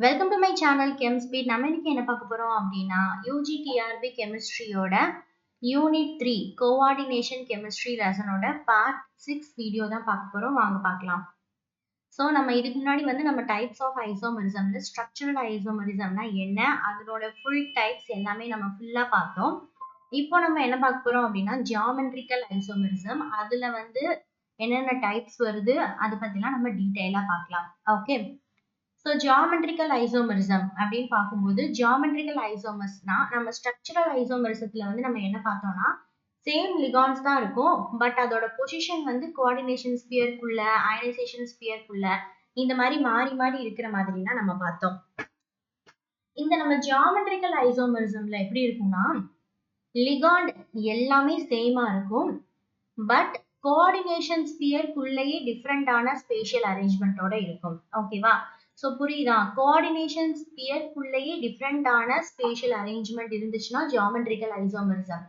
Welcome to my channel ChemSpeed. நம்ம இன்னைக்கு என்ன பார்க்க போறோம் அப்படின்னா யூஜிடிஆர்பி கெமிஸ்ட்ரியோட யூனிட் 3 கோஆர்டினேஷன் கெமிஸ்ட்ரி லெசனோட பார்ட் 6 வீடியோ தான் பார்க்க போறோம். வாங்க பார்க்கலாம். ஸோ நம்ம இதுக்கு முன்னாடி நம்ம டைப்ஸ் ஆஃப் ஐசோமரிசம்ல ஸ்ட்ரக்சரல் ஐசோமரிசம்னா என்ன, அதனோட ஃபுல் டைப்ஸ் எல்லாமே நம்ம ஃபுல்லா பார்த்தோம். இப்போ நம்ம என்ன பார்க்க போறோம் அப்படின்னா ஜியாமெட்ரிக்கல் ஐசோமரிசம். அதுல என்னென்ன டைப்ஸ் வருது அதை பத்திலாம் நம்ம டீட்டெயிலா பார்க்கலாம். ஓகே. ஸோ ஜியாமெட்ரிக்கல் ஐசோமரிசம் அப்படின்னு பார்க்கும்போது ஜியாமெட்ரிக்கல் ஐசோமர்ஸ்னா நம்ம ஸ்ட்ரக்சரல் ஐசோமரிசத்துல நம்ம என்ன பார்த்தோம்னா சேம் லிகான்ஸ் தான் இருக்கும். பட் அதோட பொசிஷன் கோஆர்டினேஷன் ஸ்பியருக்குள்ள, அயனைசேஷன் ஸ்பியருக்குள்ள இந்த மாதிரி மாறி மாறி இருக்கிற மாதிரினா நம்ம பார்த்தோம். இந்த நம்ம ஜியாமெட்ரிக்கல் ஐசோமரிசம்ல எப்படி இருக்கும்னா லிகாண்ட் எல்லாமே சேமா இருக்கும். பட் கோஆர்டினேஷன் ஸ்பியருக்குள்ளேயே டிஃப்ரெண்டான ஸ்பேஷியல் அரேஞ்ச்மெண்டோட இருக்கும். ஓகேவா? ஸோ புரியுதா? கோஆர்டினேஷன் ஸ்பியருக்குள்ளேயே டிஃப்ரெண்டான ஸ்பேஷியல் அரேஞ்ச்மெண்ட் இருந்துச்சுன்னா ஜியாமெட்ரிக்கல் ஐசோமரிசம்.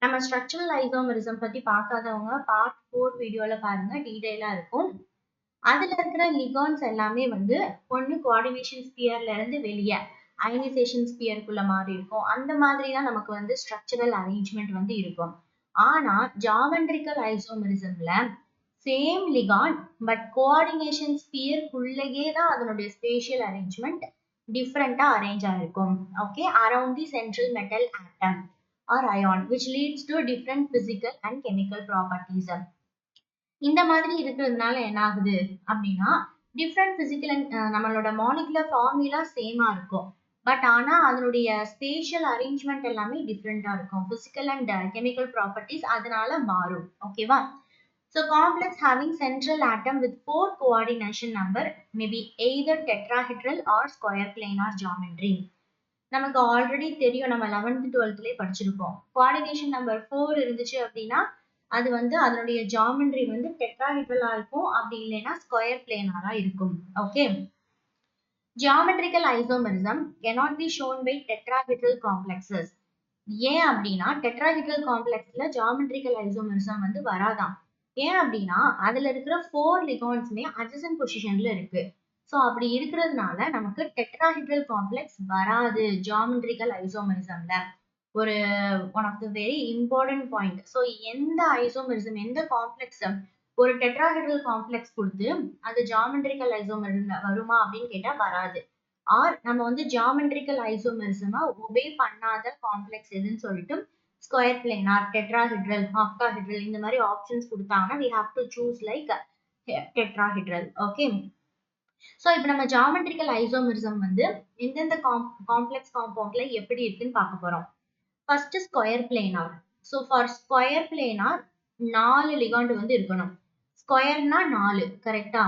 நம்ம ஸ்ட்ரக்சரல் ஐசோமரிசம் பத்தி பார்க்காதவங்க பார்ட் 4 வீடியோல பாருங்க, டீடைலா இருக்கும். அதுல இருக்கிற லிகான்ஸ் எல்லாமே ஒன்னு கோஆர்டினேஷன் ஸ்பியர்ல இருந்து வெளியே அயனைசேஷன் ஸ்பியருக்குள்ள மாறி இருக்கும். அந்த மாதிரி தான் நமக்கு ஸ்ட்ரக்சரல் அரேஞ்ச்மெண்ட் இருக்கும். ஆனா ஜியாமெட்ரிக்கல் ஐசோமரிசம்ல சேம் லிகாண்ட் பட் கோஆர்டினேஷன் ஸ்பியருக்குள்ளேயே தான் அதனுடைய ஸ்பேஷியல் அரேஞ்ச்மெண்ட் டிஃப்ரெண்டா அரேஞ்ச் ஆயிருக்கும். Okay, around the central metal atom or ion which leads to different physical and chemical properties. இந்த மாதிரி இருக்கிறதுனால என்ன ஆகுது அப்படின்னா டிஃப்ரெண்ட் பிசிக்கல் அண்ட் நம்மளோட மாலிகுலர் ஃபார்முலா சேமா இருக்கும். பட் ஆனா அதனுடைய ஸ்பேஷியல் அரேஞ்ச்மெண்ட் எல்லாமே டிஃப்ரெண்டா இருக்கும். பிசிக்கல் அண்ட் கெமிக்கல் ப்ராப்பர்ட்டிஸ் அதனால மாறும். ஓகேவா? So complex having central atom with 4 coordination number may be either tetrahedral or square planar geometry. நமக்கு ஆல்ரெடி தெரியும், நம்ம 11th 12thலயே படிச்சிருப்போம். கோஆர்டினேஷன் நம்பர் 4 இருந்துச்சு அப்படின்னா அது அதனுடைய ஜியாமெட்ரி டெட்ராஹெட்ரலா இருக்கும், அப்படி இல்லைன்னா ஸ்கொயர் பிளேனாரா இருக்கும். Okay. Geometrical isomerism cannot be shown by tetrahedral complexes. ஏன் அப்படின்னா டெட்ராஹெட்ரல் காம்ப்ளெக்ஸ்ல ஜியாமெட்ரிக்கல் ஐசோமரிசம் வராதான். ஏன் அப்படின்னா அதுல இருக்கிற 4 லிகான்ஸுமே அட்ஜசன்ட் பொசிஷன்ல இருக்கு. ஸோ அப்படி இருக்கிறதுனால நமக்கு டெட்ராஹெட்ரல் காம்ப்ளெக்ஸ் வராது ஜியாமெட்ரிக்கல் ஐசோமரிசம்ல. ஒரு one of the very important point. So எந்த ஐசோமரிசம், எந்த காம்ப்ளெக்ஸ் ஒரு டெட்ராஹெட்ரல் காம்ப்ளெக்ஸ் கொடுத்து அது ஜியாமெட்ரிக்கல் ஐசோமரிசம்ல வருமா அப்படின்னு கேட்டா வராது. ஆர் நம்ம ஜியாமெட்ரிக்கல் ஐசோமரிசமா ஒபே பண்ணாத காம்ப்ளெக்ஸ் எதுன்னு சொல்லிட்டு ஸ்கொயர் பிளேனார், டெட்ராஹெட்ரல், ஆக்டாஹெட்ரல் இந்த மாதிரி ஆப்ஷன்ஸ் கொடுத்தாங்கன்னா we have to choose like tetrahedral. Okay. So இப்போ நம்ம ஜியாமெட்ரிக்கல் ஐசோமரிசம் எந்தெந்த காம்ப்ளெக்ஸ் காம்பவுண்ட்ல எப்படி இருக்குன்னு பார்க்க போறோம். First square planar. So for square planar 4 ligand இருக்கணும். ஸ்கொயர்னா 4, கரெக்டா?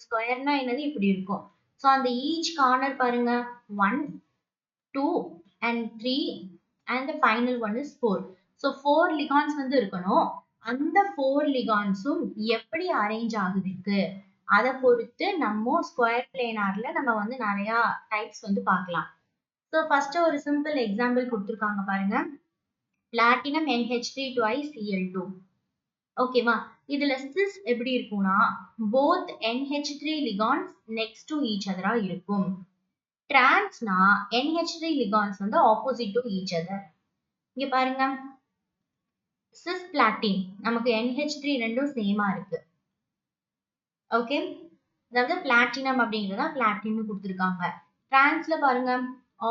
ஸ்கொயர்னா என்னது இப்படி இருக்கும். ஸோ அந்த ஈச் கார்னர் பாருங்க 1, 2 and 3 and the final one is 4. So 4 ligands இருக்கணும். அந்த 4 ligandsum எப்படி அரேஞ்ச் ஆகுதுக்கு அதை பொறுத்து நம்ம ஸ்கொயர் பிளேனார்ல நம்ம நிறைய டைப்ஸ் பார்க்கலாம். ஸோ ஃபர்ஸ்ட் ஒரு சிம்பிள் எக்ஸாம்பிள் கொடுத்துருக்காங்க பாருங்க. Platinum NH3 twice Cl2. ஓகேவா? இதுல cis எப்படி இருக்கும்னா both NH3 ligands next to each other இருக்கும். Transனா NH3 ligands opposite to each other. இங்க பாருங்க, cis platin நமக்கு NH3 ரெண்டும் சேமா இருக்கு. ஓகே, அதாவது பிளாட்டினம் அப்படிங்கறத பிளாட்டின் கொடுத்திருக்காங்க. டிரான்ஸ்ல பாருங்க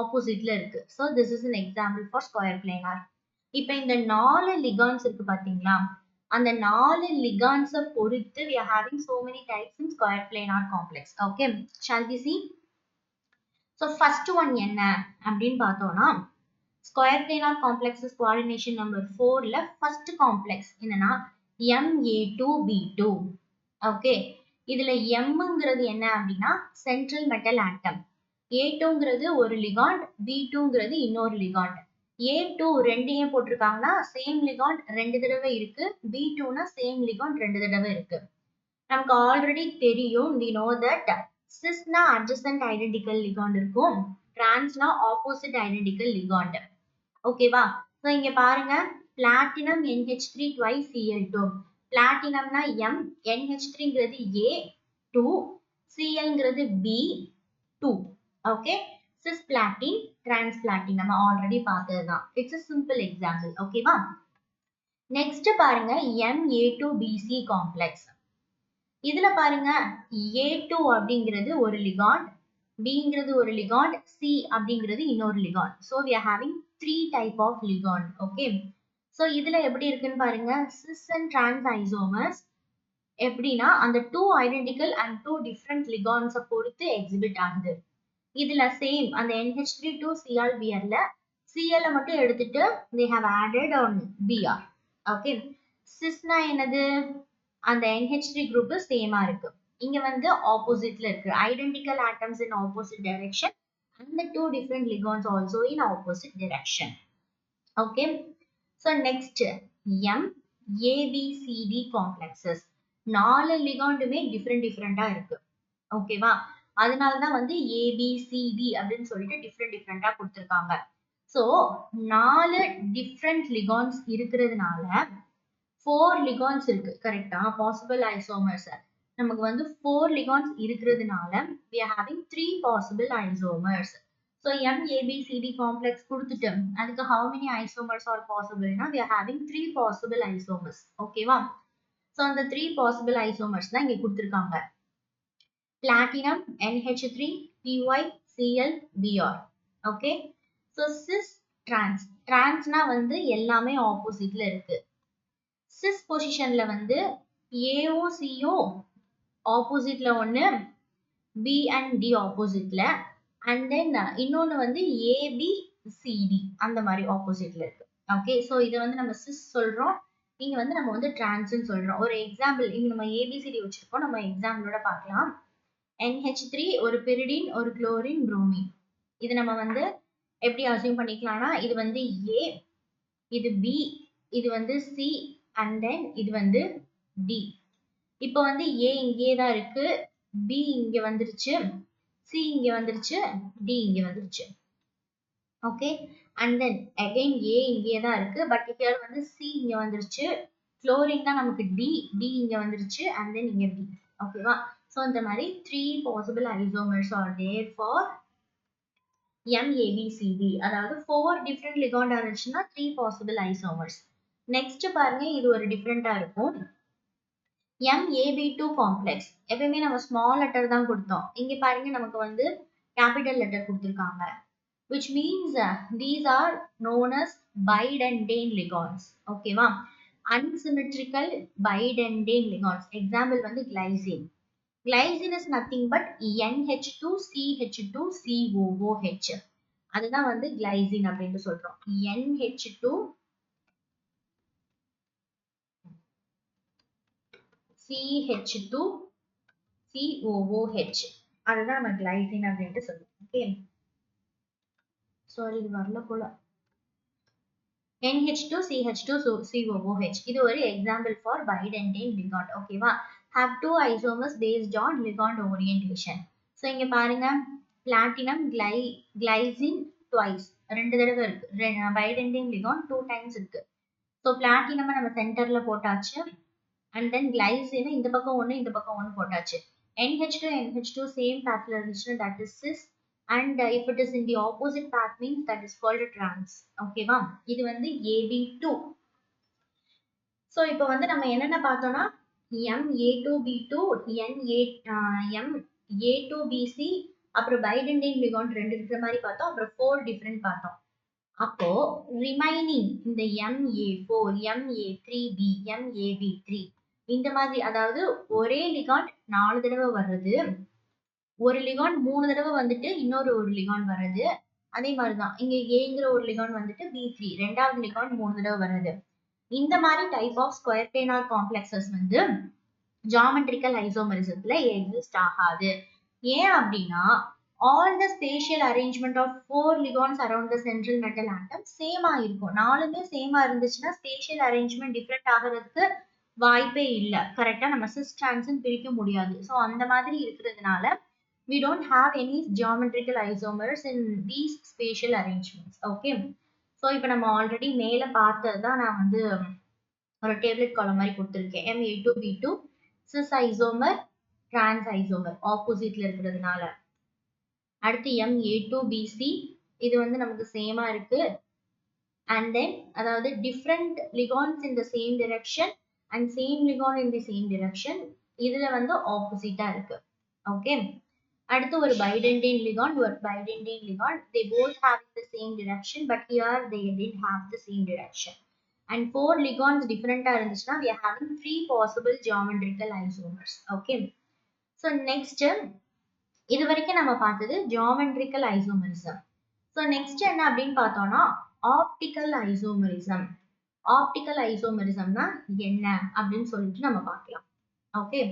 ஆப்போசிட்ல இருக்கு. So this is an example for square planar. இப்போ இந்த 4 ligands இருக்கு பாத்தீங்களா, அந்த 4 ligands பொறுத்து we are having so many types in square planar complex. Okay, shall we see? So first one என்ன அப்படின்னு பார்த்தோம்னா square planar complexes coordination number 4ல ஃபர்ஸ்ட் காம்ப்ளெக்ஸ் என்னன்னா Ma2B2. ஓகே, இதுல Mங்கிறது என்ன அப்படின்னா சென்ட்ரல் மெட்டல் ஆட்டம், A2ங்கிறது ஒரு லிகாண்ட், B2ங்கிறது இன்னொரு லிகாண்ட். A2 ரெண்டையும் போட்டிருக்காங்கன்னா சேம் லிகாண்ட் 2 தடவை இருக்கு, B2னா சேம் லிகாண்ட் 2 தடவை இருக்கு. நமக்கு ஆல்ரெடி தெரியும், we know that cisனா adjacent identical ligand இருக்கும், transனா opposite identical ligand. ஓகேவா? சோ இங்க பாருங்க platinum NH3 twice Cl2. platinumனா M, NH3ங்கிறது A, 2, Clங்கிறது B, 2. ஓகே, சிஸ்பிளாட்டின் டிரான்ஸ்பிளாட்டின் நம்ம ஆல்ரெடி பார்த்ததுதான். It's a simple example. ஓகேவா? நெக்ஸ்ட் பாருங்க MA2BC காம்ப்ளெக்ஸ். இதுல பாருங்க A2 அப்படிங்கிறது ஒரு லிகாண்ட், Bங்கிறது ஒரு லிகாண்ட், C அப்படிங்கிறது இன்னொரு ligand. So we are having three type of ligand. Okay. So இதுல எப்படி இருக்குன்னு பாருங்க, cis and trans isomers எப்படின்னா அந்த two identical and two different ligands பொறுத்து எக்ஸிபிட் ஆகுது. இதுல சேம் அந்த NH3 2Cl Brல Cl மட்டும் எடுத்துட்டு they have added on Br. Okay, சிஸ்னா என்னது, அந்த NH3 குரூப் சேமா இருக்கு. இங்க வந்து ஆப்போசிட்ல இருக்கு, identical atoms in opposite direction and the two different ligands also in opposite direction. Okay, so next MABCD complexes. நாலு லிகாண்டுமே டிஃப்ரெண்டா இருக்கு. ஓகேவா, அதனாலதான் வந்து ABCD அப்படின்னு சொல்லிட்டு டிஃப்ரெண்டா கொடுத்திருக்காங்க. சோ நாலு டிஃப்ரெண்ட் லிகாண்ட்ஸ் இருக்கிறதுனால 4 ligands இருக்கு. கரெக்டா, பாசிபிள் ஐசோமர்ஸ் நமக்கு வந்து 4 ligands இருக்கிறதுனால we are having 3 possible isomers. So MABCD complex கொடுத்துட்டு அதுக்கு how many isomers are possible னா we are having 3 possible isomers. ஓகேவா, so அந்த 3 possible isomers தான் இங்க கொடுத்திருக்காங்க. platinum NH3 PY Cl Br. Okay, so cis trans, transனா வந்து எல்லாமே ஆப்போசிட்ல இருக்கு. cis பொசிஷன்ல வந்து ஏவும் சியும் ஆப்போசிட்ல ஒன்னு, B and D ஆப்போசிட்ல, and then இன்னொன்னு வந்து ABCD அந்த மாதிரி ஆப்போசிட்ல இருக்கு. ஓகே, சோ இதை வந்து நம்ம cis சொல்றோம், இங்க வந்து நம்ம வந்து டிரான்ஸ்னு சொல்றோம். ஒரு எக்ஸாம்பிள் இங்க நம்ம ABCD வச்சிருக்கோம், நம்ம எக்ஸாம்பிளோட பார்க்கலாம். NH3 ஒரு pyridine, ஒரு chlorine, bromine. இது நம்ம வந்து எப்படி அசியூம் பண்ணிக்கலாம்னா இது வந்து A, இது B, இது வந்து C, and then இது வந்து D. இப்போ வந்து A இங்கே தான் இருக்கு, B இங்க வந்துருச்சு, C இங்க வந்துருச்சு, D இங்க வந்துருச்சு. Okay, and then again A இங்கே தான் இருக்கு, பட் here வந்து C இங்க வந்துருச்சு, chlorine தான் நமக்கு D, D இங்க வந்துருச்சு, and then இங்க D. ஓகேவா, so இந்த மாதிரி 3 possible isomers are there for MABCD. அதாவது 4 different ligand இருந்துச்சுன்னா 3 possible isomers. நெக்ஸ்ட் பாருங்க, இது ஒரு டிஃபரெண்டா இருக்கும். MAB2 காம்ப்ளெக்ஸ் எப்பவுமே நம்ம ஸ்மால் லெட்டர் தான் கொடுத்தோம், இங்க பாருங்க நமக்கு வந்து கேபிட்டல் லெட்டர் கொடுத்திருக்காங்க, which means these are known as bidentane ligands. ஓகேவா, unsymmetrical bidentane ligands. எக்ஸாம்பிள் வந்து glycine. Glycine is nothing but NH2CH2COOH. அதுதான் வந்து glycine அப்படின்னு சொல்றோம். NH2CH2COOH அதுதான் நம்ம glycine அப்படின்ட்டு சொல்றோம். ஓகே, சாரி இது வரல போல. NH2CH2COOH இது ஒரு எக்ஸாம்பிள் ஃபார் bidentane ligand. ஓகேவா, have two isomers based on ligand orientation. So இங்க பாருங்க platinum glycine twice, ரெண்டு தடவை இருக்கு, bidentane ligand 2 times இருக்கு. ஸோ platinum நம்ம சென்டர்ல போட்டாச்சு, and then glycine இந்த பக்கம் ஒன்னு இந்த பக்கம் ஒன்னு போட்டாச்சு. NH2 சேம் pathல இருந்துச்சுன்னா that is cis, and if it is in the opposite path means that is called trans. ஓகேவா, இது வந்து AB2. ஸோ இப்போ வந்து நம்ம என்னென்ன பார்த்தோம்னா MA2B2, MA2BC, அப்புறம் bidentane ligand ரெண்டு இருக்கிற மாதிரி பார்த்தோம், அப்புறம் 4 டிஃபரெண்ட் பார்த்தோம். அப்போ ரிமைனிங் இந்த MA4, MA3B, MAB3 இந்த மாதிரி, அதாவது ஒரே லிகாண்ட் 4 தடவை வர்றது, ஒரு லிகாண்ட் 3 தடவை வந்துட்டு இன்னொரு ஒரு லிகாண்ட் வர்றது, அதே மாதிரிதான் இங்க ஏங்கிற ஒரு லிகாண்ட் வந்துட்டு B3 ரெண்டாவது லிகாண்ட் 3 தடவை வர்றது. இந்த மாதிரி type of square planar complexes வந்து ஜியோமெட்ரிக்கல் ஐசோமரிசத்துல எக்ஸிஸ்ட் ஆகாது. ஏன் அப்படின்னா all the spatial arrangement of 4 ligands around the central metal atom சேமா இருக்கும். நாலுமே சேமா இருந்துச்சுன்னா spatial arrangement டிஃபரெண்ட் ஆகிறதுக்கு வாய்ப்பே இல்லை. கரெக்டா நம்ம cis trans பிரிக்க முடியாது. ஸோ அந்த மாதிரி இருக்கிறதுனால we don't have any geometrical isomers in these spatial arrangements. Okay, so இப்போ நம்ம ஆல்ரெடி மேல பார்த்தது தான் நான் வந்து ஒரு டேப்லெட் காலம் மாதிரி கொடுத்துருக்கேன். MA2B2 cis isomer, trans isomer ஆப்போசிட்ல இருக்கிறதுனால, அடுத்து MA2BC இது வந்து நமக்கு சேமா இருக்கு. And then அதாவது different ligands in the same direction and same ligand in the same direction இதுல வந்து ஆப்போசிட்டா இருக்கு. ஓகே, அடுத்து ஒரு bidentine ligand, they both have the same direction but here they didn't have the same direction. And 4 ligands different இருந்துச்சுன்னா we are having 3 possible geometrical isomers. Okay, so next இது வரைக்கும் நம்ம பார்த்தது geometrical isomerism. So next என்ன அப்படின்னு பார்த்தோம்னா optical isomerism. Optical isomerism னா என்ன அப்படின்னு சொல்லிட்டு நம்ம பார்க்கலாம். Okay,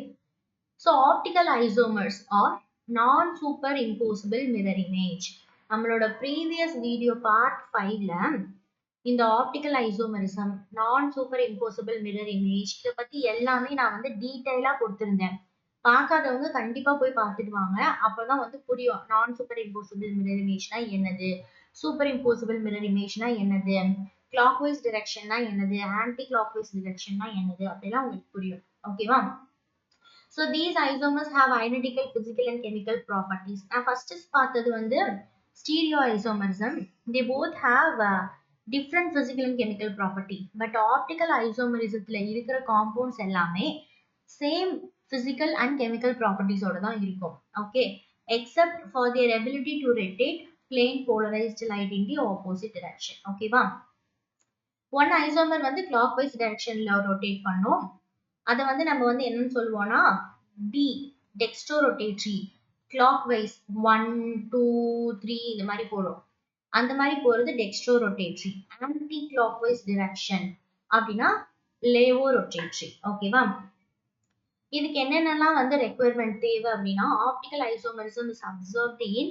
so optical isomers are non-superimposable mirror image. நம்மளோட previous video part 5ல இந்த optical isomerism, non-superimposable mirror image இத பத்தி எல்லாமே நான் வந்து டீடைலா கொடுத்திருந்தேன். பார்க்காதவங்க கண்டிப்பா போய் பார்த்துட்டு வாங்க. அப்பதான் வந்து புரியும் நான் சூப்பர் இம்போசிபிள் மிரர் இமேஜ்னா என்னது, சூப்பர் இம்போசிபிள் மிரர் இமேஜ்னா என்னது, கிளாக்வைஸ் டிரெக்ஷன்னா என்னது, ஆன்டி கிளாக்வைஸ் டிரெக்ஷன்னா என்னது அப்படிலாம் உங்களுக்கு புரியும். ஓகேவா? So these isomers have identical physical and chemical properties. நான் ஃபர்ஸ்ட் பார்த்தது வந்து stereo isomerism. They both have different physical and chemical property. But optical isomerismல இருக்கிற compounds எல்லாமே same physical and chemical properties ஓட தான் இருக்கும். Okay, except for their ability to rotate plane polarized light in the opposite direction. Okay வா? one isomer வந்து clockwise directionல rotate பண்ணும். அத வந்து நம்ம வந்து என்னன்னு சொல்லுவோம்னா D dextrorotatory, clockwise 1 2 3 இந்த மாதிரி போடும். அந்த மாதிரி போறது dextrorotatory. anti clockwise direction அப்படின்னா levorotatory. ஓகேவா? இதுக்கு என்னென்னலாம் வந்து ரெக்குயர்மெண்ட் தேவை அப்படின்னா optical isomerism is observed in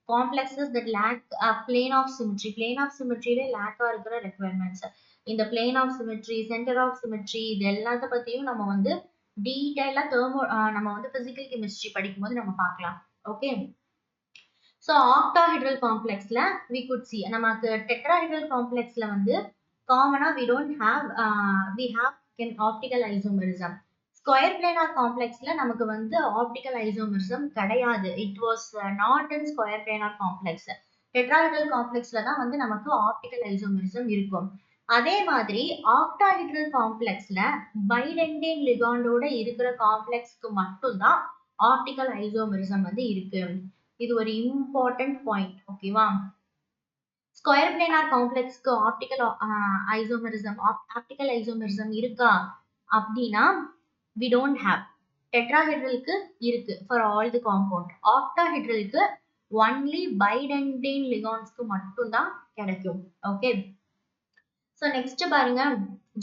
complexes that lack a plane of symmetry. plane of symmetry ல lack இருக்கிற requirements. இந்த plane of symmetry, center of symmetry இது எல்லாத்த பத்தியும் நம்ம வந்து டீடைலா நம்ம வந்து physical chemistry படிக்கும்போது நம்ம பார்க்கலாம். ஓகே, so octahedral complexல we could see நமக்கு tetrahedral complexல வந்து காமனா we have optical isomerism. Square planar காம்ப்ளெக்ஸ்ல நமக்கு வந்து ஆப்டிக்கல் ஐசோமரிசம் கிடையாது. It was not in square planar complex. Tetrahedral காம்ப்ளெக்ஸ்ல தான் வந்து நமக்கு ஆப்டிக்கல் ஐசோமரிசம் இருக்கும். அதே மாதிரி ஆக்டாஹெட்ரல் காம்ப்ளெக்ஸ்ல பைடென்டேன் லிகாண்டோட இருக்கிற காம்ப்ளெக்ஸ்க்கு மட்டும்தான் ஆப்டிக்கல் ஐசோமரிசம் வந்து இருக்கு. இது ஒரு இம்பார்ட்டன்ட் பாயிண்ட். ஓகேவா? ஸ்கொயர் பிளானார் காம்ப்ளெக்ஸ்க்கு ஆப்டிக்கல் ஐசோமரிசம் இருக்கா அப்படின்னா we don't have. டெட்ராஹெட்ரலுக்கு இருக்கு for all the compound. ஆக்டாஹெட்ரலுக்கு only bidentane ligandsக்கு மட்டும் தான் கிடைக்கும். ஓகே, so next பாருங்க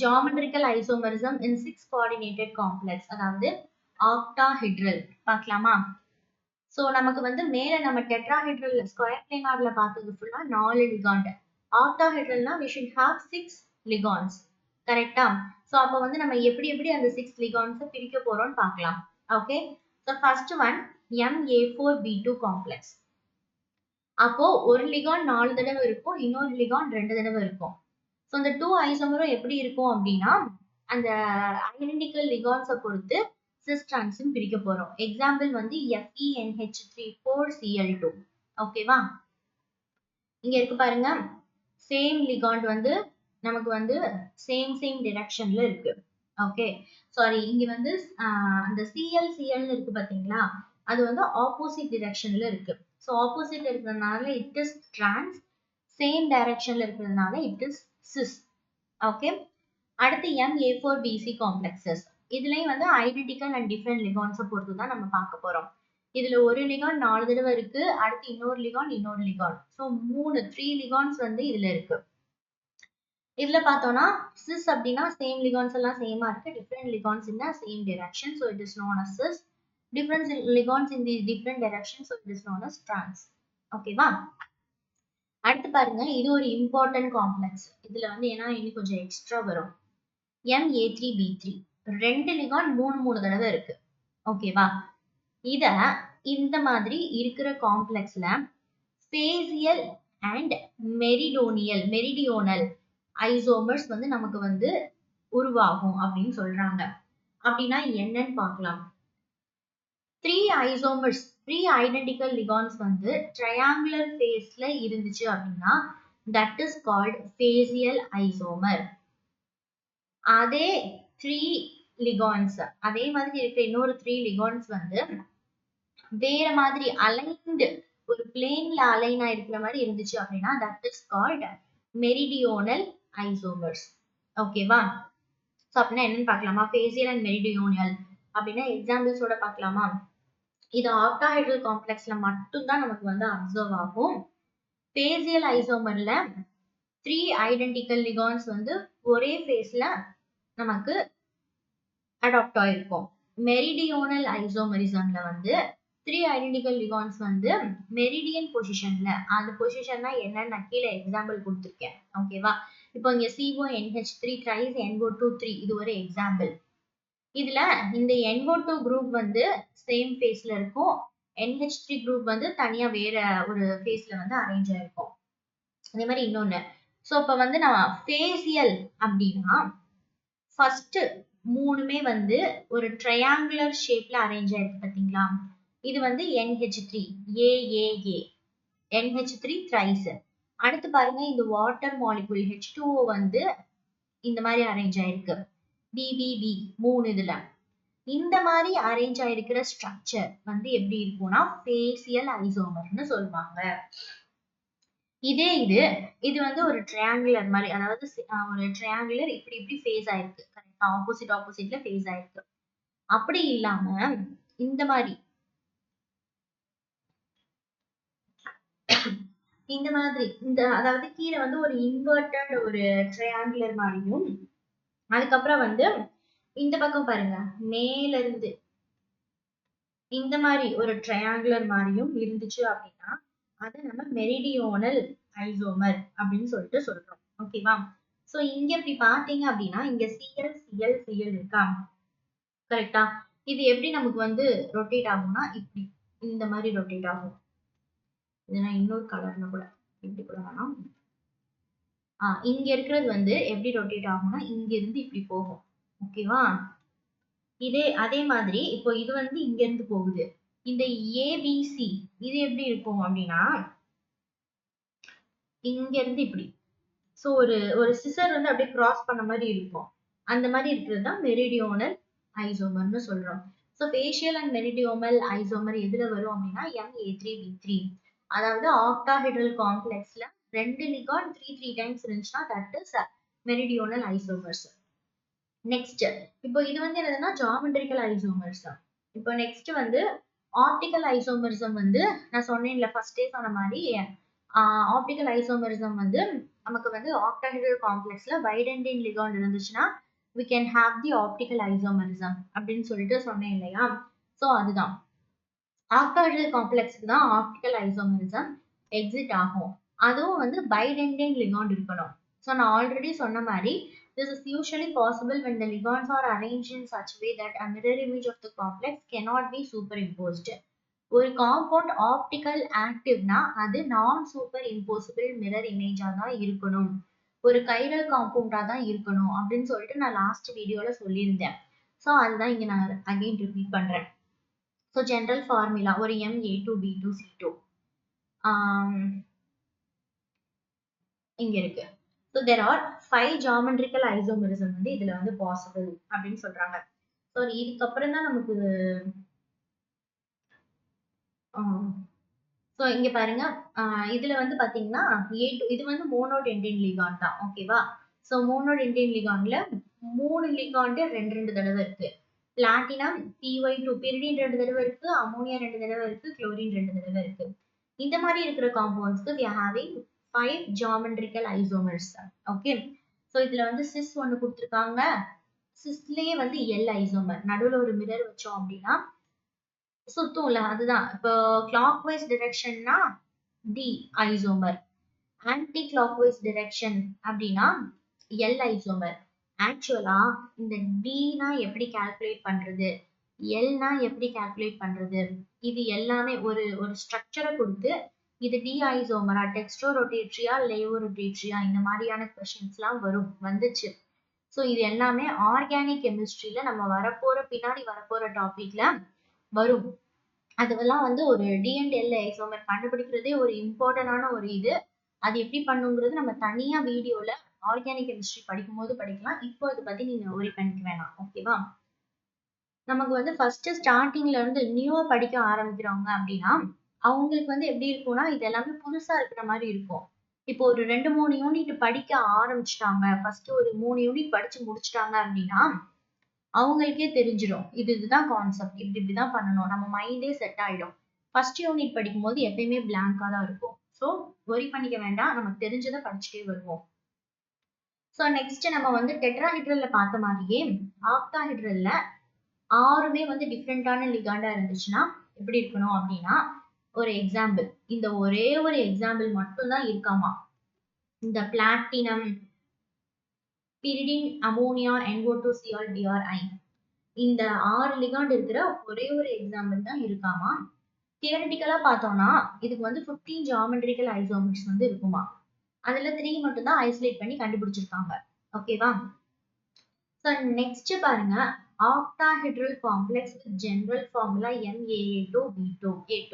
geometrical isomerism in 6 coordinated complex, அதாவது ஆக்டாஹெட்ரல் பார்க்கலாமா? so நமக்கு வந்து மேல நம்ம டெட்ராஹெட்ரல் ஸ்கொயர் பிளானார்ல பார்த்தது ஃபுல்லா 4 லிகாண்ட். ஆக்டாஹெட்ரல்னா we should have 6 ligands. கரெக்டா? சோ அப்ப வந்து நம்ம எப்படி அந்த 6 ligands பிரிக்க போறோம்னு பார்க்கலாம். Okay, so first one MA4B2 complex. அப்போ ஒரு லிகாண்ட் 4 தடவை இருக்கும், இன்னொரு லிகாண்ட் 2 தடவை இருக்கும். சோ இந்த 2 ஐசோமரும் எப்படி இருக்கும் அப்படின்னா அந்த ஐடென்டிக்கல் லிகாண்ட்ஸை பொறுத்து சிஸ் டிரான்ஸ்னு பிரிக்க போறோம். எக்ஸாம்பிள் வந்து FeNH3,4Cl2. ஓகேவா? இங்க இருக்கு பாருங்க, சேம் லிகாண்ட் வந்து நமக்கு வந்து சேம் டிரெக்ஷன்ல இருக்கு. ஓகே, சாரி, இங்க வந்து அந்த Cl இருக்கு பாத்தீங்களா, அது வந்து ஆப்போசிட் டிரெக்ஷன்ல இருக்கு. சோ ஆப்போசிட் இருக்கிறதுனால இட் இஸ் trans, சேம் டைரக்ஷன்ல இருக்கிறதுனால இட் இஸ் cis. ஓகே, அடுத்து MA4BC காம்ப்ளெக்ஸஸ். இதுலயும் வந்து ஐடென்டிக்கல் அண்ட் டிஃபரெண்ட் லிகாண்ட்ஸை பொறுத்து தான் நம்ம பார்க்க போறோம். இதுல ஒரு லிகாண்ட் 4 தடவை இருக்கு, அடுத்து இன்னொரு லிகாண்ட். சோ 3 ligands வந்து இதுல இருக்கு. இதுல பார்த்தோம்னா cis அப்படின்னா சேம் ligands எல்லாம் சேமா இருக்கு, different ligands in the same direction, so it is known as cis. Different ligands in the different directions, so it is known as trans. ஓகேவா? அடுத்து பாருங்க, இது ஒரு இம்பார்ட்டன்ட் காம்ப்ளெக்ஸ். இதுல வந்து ஏன்னா இன்னும் கொஞ்சம் எக்ஸ்ட்ரா வரும். MA3B3 2 லிகாண்ட் 3 தடவை இருக்கு. ஓகேவா? இத இந்த மாதிரி இருக்கிற காம்ப்ளெக்ஸ்ல ஸ்பேசியல் அண்ட் மெரிடியோனல் ஐசோமர்ஸ் வந்து நமக்கு வந்து உருவாகும் அப்படின்னு சொல்றாங்க. அப்படின்னா என்னன்னு பார்க்கலாம். 3 isomers த்ரீ ஐடென்டிக்கல் லிகான்ஸ் வந்து ட்ரையாங்குலர் ஃபேஸ்ல இருந்துச்சு அப்படின்னா that is called facial isomer. அதே த்ரீ லிகான்ஸ், அதே மாதிரி இருக்கிற இன்னொரு த்ரீ லிகான்ஸ் வந்து வேற மாதிரி அலைன்டு ஒரு பிளேன்ல அலைன் ஆயிருக்கிற மாதிரி இருந்துச்சு அப்படின்னா தட் இஸ் கால்ட் மெரிடியோனல் ஐசோமர்ஸ். ஓகேவா? ஸோ அப்படின்னா என்னன்னு பார்க்கலாமா? ஃபேசியல் அண்ட் மெரிடியோனல் அப்படின்னா எக்ஸாம்பிள்ஸோட பார்க்கலாமா? இது ஆக்டாஹெட்ரல் காம்ப்ளெக்ஸ்ல மட்டும்தான் நமக்கு வந்து அப்சர்வ் ஆகும். ஃபேசியல் ஐசோமர்ல த்ரீ ஐடென்டிக்கல் லிகான்ஸ் வந்து ஒரே ஃபேஸ்ல நமக்கு அடாப்ட் ஆயிருக்கும். மெரிடியோனல் ஐசோமரிசம்ல வந்து த்ரீ ஐடென்டிக்கல் லிகான்ஸ் வந்து மெரிடியன் பொசிஷன்ல, அந்த பொசிஷன்னா என்னன்னு நான் கீழே எக்ஸாம்பிள் கொடுத்துருக்கேன். ஓகேவா? இப்போ இங்க CONH3 த்ரைஸ் NO2 இது ஒரு எக்ஸாம்பிள். இதுல இந்த NO2 குரூப் வந்து சேம் ஃபேஸ்ல இருக்கும், NH3 குரூப் வந்து தனியா வேற ஒரு ஃபேஸ்ல வந்து அரேஞ்ச் ஆயிருக்கும். அதே மாதிரி இன்னொன்னு, ஸோ இப்ப வந்து நான் ஃபேசியல் அப்படின்னா ஃபர்ஸ்ட் மூணுமே வந்து ஒரு ட்ரையாங்குலர் ஷேப்ல அரேஞ்ச் ஆயிருக்கு பாத்தீங்களா? இது வந்து NH3 AAA, NH3 த்ரைஸ். அடுத்து பாருங்க, இந்த வாட்டர் மாலிகுல் H2O வந்து இந்த மாதிரி அரேஞ்ச் ஆயிருக்கு, BBB 3 இதுல. இந்த மாதிரி அரேஞ்ச் ஆயிருக்கிற ஸ்ட்ரக்சர் வந்து எப்படி இருக்கும்னா ஃபேசியல் ஐசோமர்னு சொல்லுவாங்க. இதே இது வந்து ஒரு ட்ரையாங்குலர் மாதிரி, அதாவது ஒரு ட்ரையாங்குலர் இப்படி இப்படி ஃபேஸ் ஆயிருக்கு, கரெக்டா? ஆப்போசிட்ல ஃபேஸ் ஆயிருக்கு. அப்படி இல்லாம இந்த மாதிரி இந்த அதாவது கீழே வந்து ஒரு இன்வெர்டட் ஒரு ட்ரையாங்குலர் மாதிரியும், அதுக்கப்புறம் வந்து இந்த பக்கம் பாருங்க மேல இருந்து இந்த மாதிரி ஒரு ட்ரையாங்குலர் மாதிரியும் இருந்துச்சு அப்படின்னா அது நம்ம மெரிடியோனல் ஐசோமர் அப்படின்னு சொல்லிட்டு சொல்றோம். ஓகேவா? சோ இங்க இப்படி பாத்தீங்க அப்படின்னா இங்க CL இருக்கா, கரெக்டா? இது எப்படி நமக்கு வந்து ரொட்டேட் ஆகும்னா இப்படி இந்த மாதிரி ரொட்டேட் ஆகும். இதெல்லாம் இன்னொரு கலர்ல கூட இப்படி கூட வேணாம். இங்க இருக்கிறது வந்து எப்படி ரொட்டேட் ஆகும்னா இங்க இருந்து இப்படி போகும். ஓகேவா? அதே மாதிரி இப்போ இது வந்து இங்க இருந்து போகுது. இந்த ABC இது எப்படி இருக்கும் அப்படின்னா இங்க இருந்து இப்படி, சோ ஒரு சிசர் வந்து அப்படியே கிராஸ் பண்ண மாதிரி இருக்கும். அந்த மாதிரி இருக்கிறது தான் மெரிடியோனல் ஐசோமர்னு சொல்றோம். ஸோ ஃபேஷியல் அண்ட் மெரிடியோனல் ஐசோமர் எதுல வரும் அப்படின்னா MA3B3, அதாவது ஆக்டாஹெட்ரல் காம்ப்ளெக்ஸ்ல ரெண்டு லிகான் த்ரீ டைம்ஸ் இருந்துச்சுன்னா தட் இஸ் மெரிடியோனல் ஐசோமர்ஸ். நெக்ஸ்ட் இப்போ இது வந்து என்னதுன்னா ஜாமெட்ரிக்கல் ஐசோமர்ஸ். இப்போ நெக்ஸ்ட் வந்து ஆப்டிக்கல் ஐசோமரிசம் வந்து நான் சொன்னேன்ல ஃபர்ஸ்டே சொன்ன மாதிரி, ஆப்டிக்கல் ஐசோமரிசம் வந்து நமக்கு வந்து ஆக்டாஹெட்ரல் காம்ப்ளெக்ஸ்ல வைடென்டின் லிகாண்ட் இருந்துச்சுன்னா we can have the optical isomerism அப்படின்னு சொல்லிட்டு சொன்னேன் இல்லையா? சோ அதுதான் ஆக்டாஹெட்ரல் காம்ப்ளெக்ஸ்க்கு தான் ஆப்டிக்கல் ஐசோமரிசம் எக்ஸிட் ஆகும். அதுவும் வந்து பைடென்டின் லிகாண்ட் இருக்கணும். ஸோ நான் ஆல்ரெடி சொன்ன மாதிரி this is usually possible when the ligands are arranged in such way that a mirror image of the complex cannot be superimposed. ஒரு காம்பவுண்ட் ஆப்டிக்கல் ஆக்டிவ்னா அது நான் சூப்பர் இம்போசிபிள் மிரர் இமேஜா தான் இருக்கணும், ஒரு கைரல் காம்பவுண்டா தான் இருக்கணும் அப்படின்னு சொல்லிட்டு நான் லாஸ்ட் வீடியோல சொல்லியிருந்தேன். ஸோ அதுதான் இங்க நான் அகைன் ரிப்பீட் பண்றேன். ஸோ ஜென்ரல் ஃபார்முலா ஒரு MA2B2C2 இங்க இருக்கு. So there are 5 geometrical isomerism வந்து இதுல வந்து possible அப்படின்னு சொல்றாங்க. ஸோ இதுக்கப்புறம் தான் நமக்கு ஸோ இங்க பாருங்க, இதுல வந்து பாத்தீங்கன்னா இது வந்து மோனோடென்டின் லிகாண்ட் தான். ஓகேவா? ஸோ மோனோடென்டின் லிகாண்ட்ல 3 லிகாண்ட் ரெண்டு தடவை இருக்கு. பிளாட்டினம் PY2 பிரிடின் 2 தடவை இருக்கு, அமோனியா 2 தடவை இருக்கு, குளோரின் 2 தடவை இருக்கு. இந்த மாதிரி இருக்கிற காம்பவுண்ட்ஸ்க்கு we are having 5 geometrical isomers. Okay, so இதுல வந்து சிஸ் ஒன்னு கொடுத்துருக்காங்க. சிஸ்லயே வந்து எல் ஐசோமர், நடுவுல ஒரு மிரர் வச்சோம் அப்படின்னா சுத்தும்ல, அதுதான். இப்போ கிளாக் வைஸ் டிரெக்ஷன்னா D isomer, anticlockwise direction அப்படின்னா எல் ஐசோமர். ஆக்சுவலா இந்த டினா எப்படி கால்குலேட் பண்றது, எல்னா எப்படி கால்குலேட் பண்றது, இது எல்லாமே ஒரு ஸ்ட்ரக்சரை கொடுத்து இது டி ஐசோமரா, டெக்ஸ்டோ ரொட்டேட்ரியா, லேவோ ரொட்டேட்ரியா, இந்த மாதிரியான கொஸ்டின்ஸ் எல்லாம் வந்துச்சு. ஸோ இது எல்லாமே ஆர்கானிக் கெமிஸ்ட்ரியில நம்ம பின்னாடி வரப்போற டாபிக்ல வரும். அதுவெல்லாம் வந்து ஒரு D&L ஐசோமர் கண்டுபிடிக்கிறதே ஒரு இம்பார்ட்டன்டான ஒரு இது. அது எப்படி பண்ணுங்கிறது நம்ம தனியா வீடியோல ஆர்கானிக் கெமிஸ்ட்ரி படிக்கும்போது படிக்கலாம். இப்போ அதை பத்தி நீங்க worry பண்ணிக்க வேணாம். ஓகேவா? நமக்கு வந்து ஃபர்ஸ்ட் ஸ்டார்டிங்ல இருந்து நியூவா படிக்க ஆரம்பிக்கிறவங்க அப்படின்னா அவங்களுக்கு வந்து எப்படி இருக்கும்னா இது எல்லாமே புதுசா இருக்கிற மாதிரி இருக்கும். இப்போ ஒரு 2-3 யூனிட் படிக்க ஆரம்பிச்சிட்டாங்க, ஃபர்ஸ்ட் ஒரு 3 யூனிட் படிச்சு முடிச்சிட்டாங்க அப்படின்னா அவங்களுக்கே தெரிஞ்சிடும் இதுதான் கான்செப்ட், இப்படிதான் பண்ணணும், நம்ம மைண்டே செட் ஆயிடும். ஃபர்ஸ்ட் யூனிட் படிக்கும்போது எப்பயுமே பிளாங்கா தான் இருக்கும். ஸோ worry பண்ணிக்க வேண்டாம், நமக்கு தெரிஞ்சதை படிச்சுட்டே வருவோம். ஸோ நெக்ஸ்ட் நம்ம வந்து டெட்ராஹெட்ரல்ல பார்த்த மாதிரியே ஆக்டாஹெட்ரல்ல 6மே வந்து டிஃப்ரெண்டான லிகாண்டா இருந்துச்சுன்னா எப்படி இருக்கணும் அப்படின்னா, ஒரு எக்ஸாம்பிள், இந்த ஒரே ஒரு எக்ஸாம்பிள் மட்டும் தான் இருக்காமா. இந்த platinum, pyridine, ammonia, NO2Cl, DRI, இந்த 6 லிகாண்ட் இருக்கிற ஒரே ஒரு எக்ஸாம்பிள் தான் இருக்காமா. தியரட்டிக்கலா பார்த்தோம்னா இதுக்கு வந்து 15 ஜியோமெட்ரிக்கல் ஐசோமர்ஸ் வந்து இருக்குமா. அதுல 3 மட்டும் தான் ஐசோலேட் பண்ணி கண்டுபிடிச்சிருக்காங்க. ஓகேவா? ஸோ நெக்ஸ்ட் பாருங்க, octahedral complex with general formula MAA2B2A2.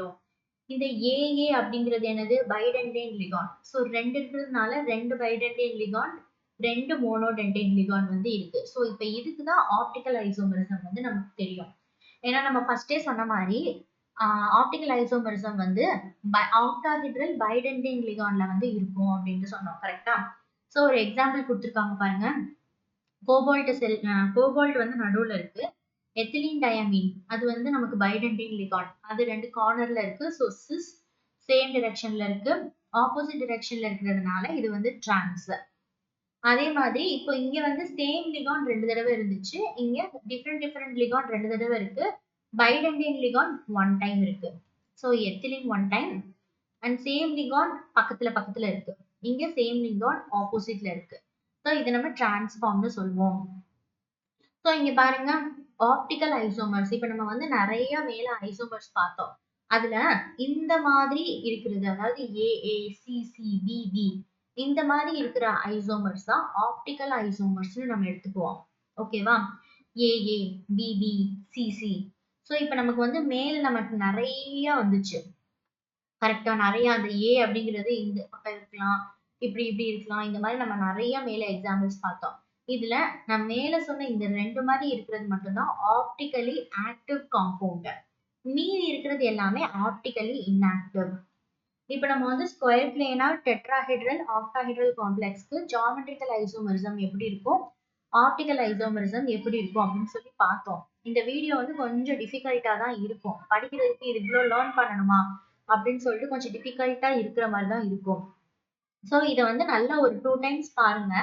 இந்த AA அப்படிங்கிறது என்னது? பைடென்டேன் லிகாண்ட். ஸோ 2 இருக்கிறதுனால 2 பைடென்டேன் லிகாண்ட், 2 மோனோடென்டேன் லிகாண்ட் வந்து இருக்கு. ஸோ இப்போ இதுக்கு தான் ஆப்டிக்கல் ஐசோமரிசம் வந்து நமக்கு தெரியும். ஏன்னா நம்ம ஃபர்ஸ்டே சொன்ன மாதிரி ஆப்டிக்கல் ஐசோமரிசம் வந்து ஆக்டாஹெட்ரல் பைடென்டேன் லிகாண்ட்ல வந்து இருக்கும் அப்படின்னு சொன்னோம். கரெக்டா? ஸோ ஒரு எக்ஸாம்பிள் கொடுத்துருக்காங்க பாருங்க. கோபால்ட் வந்து நடுவுல இருக்கு. எத்திலீன் டயமீன் அது வந்து நமக்கு பைடென்டேன் லிகாண்ட், அது 2 கார்னர்ல இருக்கு. ஸோ சிஸ் சேம் டிரெக்ஷன்ல இருக்கு, ஆப்போசிட் டிரெக்ஷன்ல இருக்கிறதுனால இது வந்து டிரான்ஸ். அதே மாதிரி இப்போ இங்க வந்து சேம் லிகாண்ட் 2 தடவை இருந்துச்சு, இங்க டிஃப்ரெண்ட் லிகாண்ட் 2 தடவை இருக்கு, பைடென்டேன் லிகாண்ட் 1 டைம் இருக்கு. So ethylene 1 time and same ligand பக்கத்துல இருக்கு, இங்க சேம் லிகாண்ட் ஆப்போசிட்ல இருக்கு. ஸோ இதை நம்ம டிரான்ஸ்ஃபார்ம்னு சொல்லுவோம். ஸோ இங்க பாருங்க, ஆப்டிக்கல் ஐசோமர்ஸ் இப்ப நம்ம வந்து நிறைய மேல ஐசோமர்ஸ் பார்த்தோம். அதுல இந்த மாதிரி இருக்கிறது, அதாவது AACCBB இந்த மாதிரி இருக்கிற ஐசோமர்ஸ் தான் ஆப்டிக்கல் ஐசோமர்ஸ்னு நம்ம எடுத்துக்குவோம். ஓகேவா? AABBCC. ஸோ இப்ப நமக்கு வந்து மேல நமக்கு நிறைய வந்துச்சு. கரெக்டா? நிறைய அந்த A அப்படிங்கிறது இந்த பக்கம் இருக்கலாம், இப்படி இருக்கலாம். இந்த மாதிரி நம்ம நிறைய மேல எக்ஸாம்பிள்ஸ் பார்த்தோம். இதுல நான் மேல சொன்ன இந்த 2 மாதிரி இருக்கிறது மட்டும்தான் ஆப்டிக்கலி ஆக்டிவ் காம்பவுண்ட். மீதி இருக்கிறது எல்லாமே ஆப்டிக்கலி இன்ஆக்டிவ். இப்ப நம்ம வந்து ஸ்கொயர் பிளேனார், டெட்ராஹெட்ரல், ஆக்டாஹெட்ரல் காம்ப்ளெக்ஸ்க்கு ஜியோமெட்ரிக்கல் ஐசோமரிசம் எப்படி இருக்கும், ஆப்டிக்கல் ஐசோமரிசம் எப்படி இருக்கும் அப்படின்னு சொல்லி பார்த்தோம். இந்த வீடியோ வந்து கொஞ்சம் டிஃபிகல்ட்டா தான் இருக்கும் படிக்கிறதுக்கு. இது இவ்வளோ லேர்ன் பண்ணணுமா அப்படின்னு சொல்லிட்டு கொஞ்சம் டிஃபிகல்ட்டா இருக்கிற மாதிரி தான் இருக்கும். ஸோ இதை வந்து நல்லா ஒரு 2 டைம்ஸ் பாருங்க.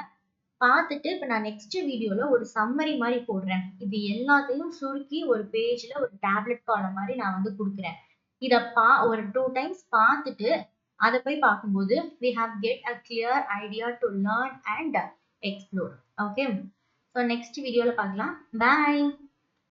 பார்த்துட்டு இப்ப நான் நெக்ஸ்ட் வீடியோல ஒரு சம்மரி மாதிரி போடுறேன். இது எல்லாத்தையும் சுருக்கி ஒரு பேஜ்ல ஒரு டேப்லெட் காலம் மாதிரி நான் வந்து கொடுக்குறேன். இத ஒரு 2 டைம்ஸ் பார்த்துட்டு அதை போய் பார்க்கும்போது we have get a clear idea to learn and explore. Okay, so next வீடியோல பார்க்கலாம். Bye.